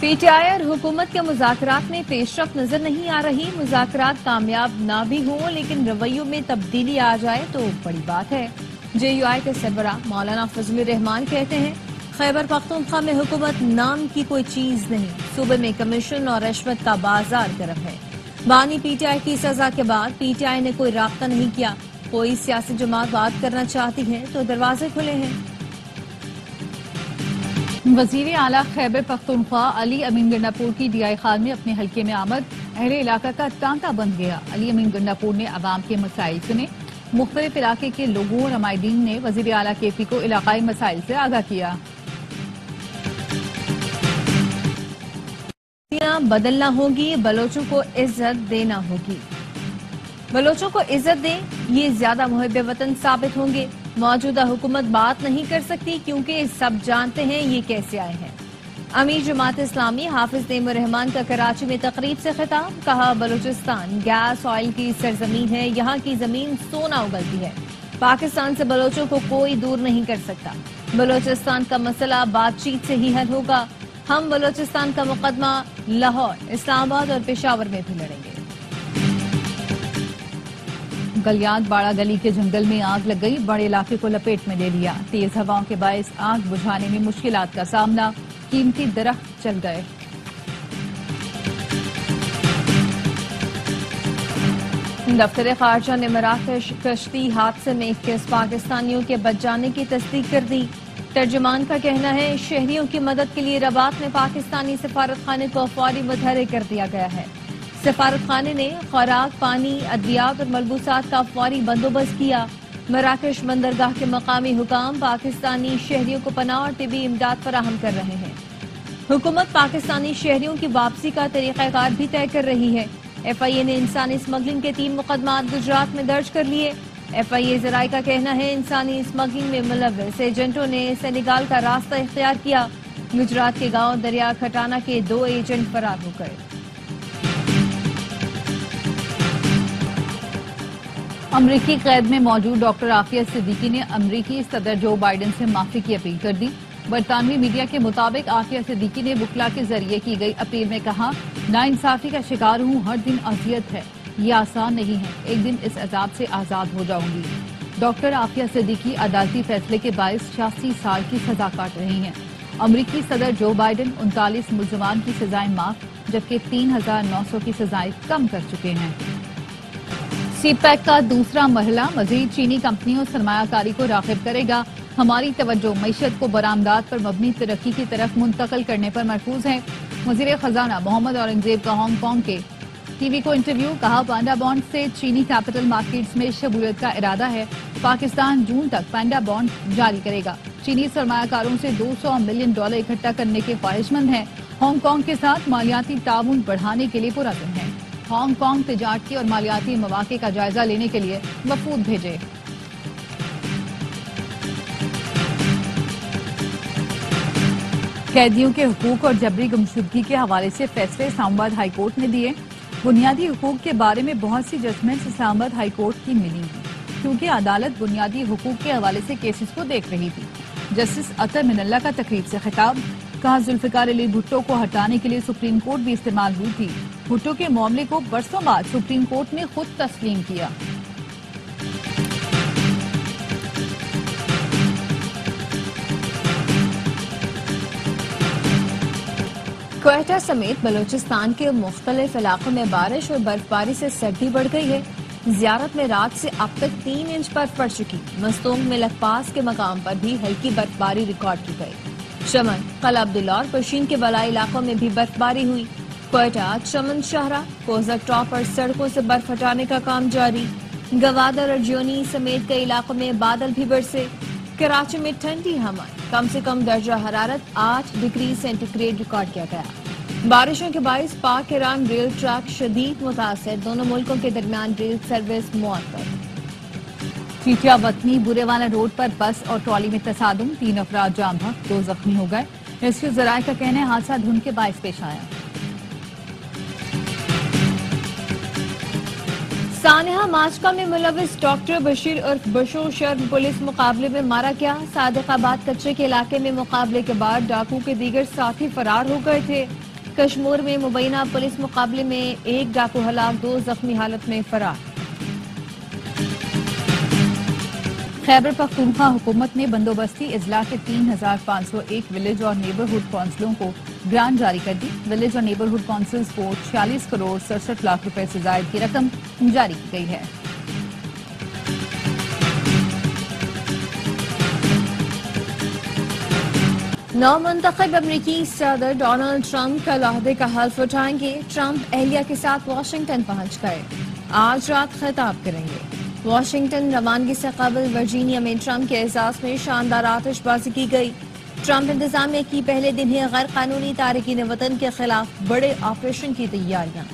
P T I اور حکومت کے مذاکرات میں پیش رفت نظر نہیں آ رہی. مذاکرات کامیاب نہ بھی ہوں لیکن رویوں میں تبدیلی آ جائے تو بڑی بات ہے. جے یو آئی کے سربراہ مولانا فضل الرحمان کہتے ہیں خیبر پختونخوا میں حکومت نام کی کوئی چیز نہیں. صوبے میں کمیشن اور رشوت کا بازار گرم ہے. بانی پی ٹی آئی کی سزا کے بعد پی ٹی آئی نے کوئی رابطہ نہیں کیا. کوئی سیاسی جماعت بات کرنا چاہتی ہے تو دروازے کھلے ہیں. وزیر اعلیٰ خیبر پختونخوا علی امین گنڈاپور کی ڈی آئی خان میں اپنے حلقے میں آمد اہل علاقہ کا تانتا بن گیا. علی امین گنڈاپور نے عوام کے مسائل سنے. مختلف علاقے کے لوگوں اور عمائدین نے وزیر اعلیٰ کے پی کو علاقائی مسائل سے آگاہ کیا. بدلنا ہوگی، بلوچوں کو عزت دینا ہوگی. بلوچوں کو عزت دیں، یہ زیادہ محب وطن ثابت ہوں گے. موجودہ حکومت بات نہیں کر سکتی کیونکہ سب جانتے ہیں یہ کیسے آئے ہیں. امیر جماعت اسلامی حافظ نعیم الرحمان کا کراچی میں تقریب سے خطاب. کہا بلوچستان گیس آئل کی سرزمین ہے، یہاں کی زمین سونا اگلتی ہے. پاکستان سے بلوچوں کو کوئی دور نہیں کر سکتا. بلوچستان کا مسئلہ بات چیت سے ہی حل ہوگا. ہم بلوچستان کا مقدمہ لاہور، اسلام آباد اور پشاور میں بھی لڑیں گے. گلیات باڑہ گلی کے جنگل میں آگ لگ گئی، بڑے علاقے کو لپیٹ میں لے لیا. تیز ہواؤں کے باعث آگ بجھانے میں مشکلات کا سامنا، قیمتی درخت جل گئے. دفتر خارجہ نے مراکش کشتی حادثے میں 21 پاکستانیوں کے بچ جانے کی تصدیق کر دی. ترجمان کا کہنا ہے شہریوں کی مدد کے لیے رباط میں پاکستانی سفارت خانے کو فوری متحرک کر دیا گیا ہے. سفارت خانے نے خوراک، پانی، ادویات اور ملبوسات کا فوری بندوبست کیا. مراکش بندرگاہ کے مقامی حکام پاکستانی شہریوں کو پناہ اور طبی امداد فراہم کر رہے ہیں. حکومت پاکستانی شہریوں کی واپسی کا طریقہ کار بھی طے کر رہی ہے. ایف آئی اے نے انسانی اسمگلنگ کے 3 مقدمات گجرات میں درج کر لیے. ایف آئی اے ذرائع کا کہنا ہے انسانی اسمگلنگ میں ملوث ایجنٹوں نے سینیگال کا راستہ اختیار کیا. گجرات کے گاؤں دریا کھٹانا کے 2 ایجنٹ فرار ہو گئے. امریکی قید میں موجود ڈاکٹر عافیہ صدیقی نے امریکی صدر جو بائیڈن سے معافی کی اپیل کر دی. برطانوی میڈیا کے مطابق عافیہ صدیقی نے وکلا کے ذریعے کی گئی اپیل میں کہا ناانصافی کا شکار ہوں، ہر دن اذیت ہے، یہ آسان نہیں ہے، ایک دن اس عذاب سے آزاد ہو جاؤں گی. ڈاکٹر عافیہ صدیقی عدالتی فیصلے کے باعث 86 سال کی سزا کاٹ رہی ہیں. امریکی صدر جو بائیڈن 39 ملزمان کی سزائیں معاف جبکہ 3900 کی سزائیں کم کر چکے ہیں. سی پیک کا دوسرا مرحلہ مزید چینی کمپنیوں سرمایہ کاری کو راغب کرے گا. ہماری توجہ معیشت کو برآمدات پر مبنی ترقی کی طرف منتقل کرنے پر مرکوز ہے. وزیر خزانہ محمد اورنگزیب کا ہانگ کانگ کے ٹی وی کو انٹرویو. کہا پانڈا بانڈ سے چینی کیپٹل مارکیٹس میں شمولیت کا ارادہ ہے. پاکستان جون تک پانڈا بانڈ جاری کرے گا. چینی سرمایہ کاروں سے $200 ملین اکٹھا کرنے کے خواہش مند ہیں. ہانگ کانگ کے ساتھ مالیاتی تعاون بڑھانے کے لیے پرعزم ہے. ہانگ کانگ تجارتی اور مالیاتی مواقع کا جائزہ لینے کے لیے وفود بھیجے. قیدیوں کے حقوق اور جبری گمشدگی کے حوالے سے فیصلے اسلام آباد ہائی کورٹ نے دیے. بنیادی حقوق کے بارے میں بہت سی ججمنٹس اسلام آباد ہائی کورٹ کی ملی ہیں کیونکہ عدالت بنیادی حقوق کے حوالے سے کیسز کو دیکھ رہی تھی. جسٹس عطر من اللہ کا تقریب سے خطاب. کہا ذوالفقار علی بھٹو کو ہٹانے کے لیے سپریم کورٹ بھی استعمال ہوئی تھی. بھٹو کے معاملے کو برسوں بعد سپریم کورٹ نے خود تسلیم کیا. کوئٹہ سمیت بلوچستان کے مختلف علاقوں میں بارش اور برف باری سے سردی بڑھ گئی ہے. زیارت میں رات سے اب تک 3 انچ برف پڑ چکی. مستونگ میں لکپاس کے مقام پر بھی ہلکی برف باری ریکارڈ کی گئی. چمن، قلعہ عبداللہ اور پشین کے بالائی علاقوں میں بھی برف باری ہوئی. کوئٹہ، چمن شاہراہ، کوزہ ٹاپ پر سڑکوں سے برف ہٹانے کا کام جاری. گوادر اور جونی سمیت کئی علاقوں میں بادل بھی برسے. کراچی میں ٹھنڈی ہوائیں، کم سے کم درجہ حرارت 8 ڈگری سینٹی گریڈ ریکارڈ کیا گیا. بارشوں کے باعث پاک ایران ریل ٹریک شدید متاثر، دونوں ملکوں کے درمیان ریل سروس معطل. چیٹیا وطنی برے والا روڈ پر بس اور ٹرالی میں تصادم، 3 افراد جاں بحق، 2 زخمی ہو گئے. ریسکیو ذرائع کا کہنا ہے حادثہ دھند کے باعث پیش آیا. سانحہ ماشکا میں ملوث ڈاکٹر بشیر عرف بشو شرم پولیس مقابلے میں مارا گیا. صادق آباد کچے کے علاقے میں مقابلے کے بعد ڈاکو کے دیگر ساتھی فرار ہو گئے تھے. کشمور میں مبینہ پولیس مقابلے میں ایک ڈاکو ہلاک، 2 زخمی حالت میں فرار۔ خیبر پختونخوا حکومت نے بندوبستی اضلاع کے 3501 ولیج اور نیبرہڈ کونسلوں کو گرانٹ جاری کر دی۔ ولیج اور نیبرہڈ کونسلز کو 46 کروڑ 67 لاکھ روپے سے زائد کی رقم جاری کی گئی ہے۔ نو منتخب امریکی صدر ڈونلڈ ٹرمپ کل عہدے کا حلف اٹھائیں گے۔ ٹرمپ اہلیہ کے ساتھ واشنگٹن پہنچ گئے، آج رات خطاب کریں گے۔ واشنگٹن روانگی سے قبل ورجینیا میں ٹرمپ کے اعزاز میں شاندار آتش بازی کی گئی۔ ٹرمپ انتظامیہ کی پہلے دن ہی غیر قانونی تارکین وطن کے خلاف بڑے آپریشن کی تیاریاں۔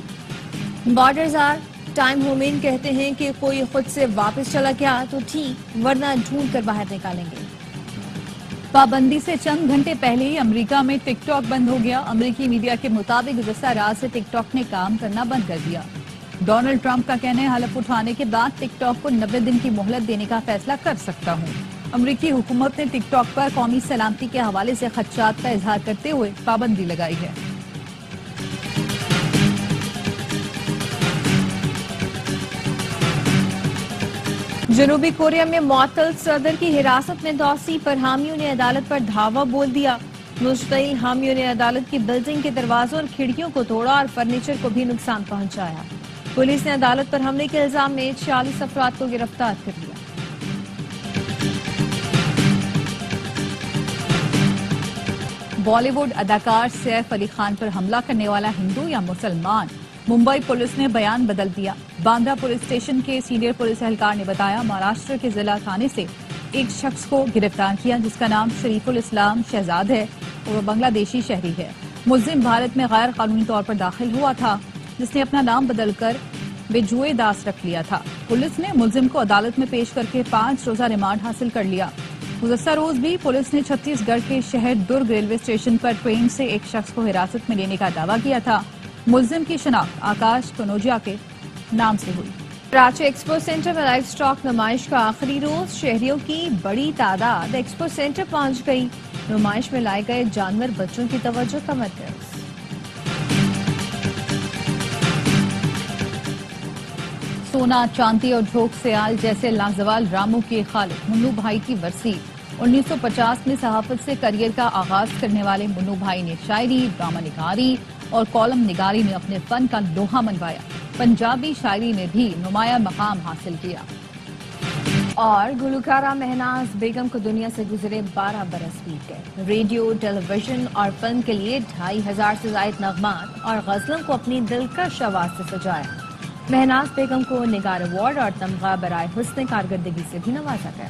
بارڈرز آر ٹائم ہومین کہتے ہیں کہ کوئی خود سے واپس چلا گیا تو ٹھیک، ورنہ ڈھونڈ کر باہر نکالیں گے۔ پابندی سے چند گھنٹے پہلے ہی امریکہ میں ٹک ٹاک بند ہو گیا۔ امریکی میڈیا کے مطابق گزشتہ رات سے ٹک ٹاک نے کام کرنا بند کر دیا۔ ڈونلڈ ٹرمپ کا کہنا ہے حلف اٹھانے کے بعد ٹک ٹاک کو 90 دن کی مہلت دینے کا فیصلہ کر سکتا ہوں۔ امریکی حکومت نے ٹک ٹاک پر قومی سلامتی کے حوالے سے خدشات کا اظہار کرتے ہوئے پابندی لگائی ہے۔ جنوبی کوریا میں معطل صدر کی حراست میں توسیع پر حامیوں نے عدالت پر دھاوا بول دیا۔ مشتعل حامیوں نے عدالت کی بلڈنگ کے دروازوں اور کھڑکیوں کو توڑا اور فرنیچر کو بھی نقصان پہنچایا۔ پولیس نے عدالت پر حملے کے الزام میں 46 افراد کو گرفتار کر لیا۔ بالی ووڈ اداکار سیف علی خان پر حملہ کرنے والا ہندو یا مسلمان؟ ممبئی پولیس نے بیان بدل دیا۔ باندرا پولیس اسٹیشن کے سینئر پولیس اہلکار نے بتایا مہاراشٹر کے ضلع تھانے سے ایک شخص کو گرفتار کیا جس کا نام شریف الاسلام شہزاد ہے اور وہ بنگلہ دیشی شہری ہے۔ ملزم بھارت میں غیر قانونی طور پر داخل ہوا تھا جس نے اپنا نام بدل کر بجوئے داس رکھ لیا تھا۔ پولیس نے ملزم کو عدالت میں پیش کر کے 5 روزہ ریمانڈ حاصل کر لیا۔ گزشتہ روز بھی پولیس نے چھتیس گڑھ کے شہر درگ ریلوے اسٹیشن پر ٹرین سے ایک شخص کو حراست میں لینے کا دعویٰ کیا تھا۔ ملزم کی شناخت آکاش کنوجیا کے نام سے ہوئی۔ کراچی ایکسپو سینٹر میں لائف سٹاک نمائش کا آخری روز، شہریوں کی بڑی تعداد ایکسپو سینٹر پہنچ گئی۔ نمائش میں لائے گئے جانور بچوں کی توجہ کا مرکز۔ سونا، چاندی اور جھوک سیال جیسے لازوال ڈراموں کے خالق منو بھائی کی برسی۔ 1950 میں صحافت سے کریئر کا آغاز کرنے والے منو بھائی نے شاعری، ڈرامہ نگاری اور کالم نگاری میں اپنے فن کا لوہا منوایا۔ پنجابی شاعری میں بھی نمایاں مقام حاصل کیا۔ اور گلوکارہ مہناز بیگم کو دنیا سے گزرے 12 برس بیت گئے۔ ریڈیو، ٹیلی ویژن اور فلم کے لیے 2500 سے زائد نغمات اور غزلوں کو اپنی دلکش آواز سے سجایا۔ مہناز بیگم کو نگار ایوارڈ اور تمغہ برائے حسن کارکردگی سے بھی نوازا گیا۔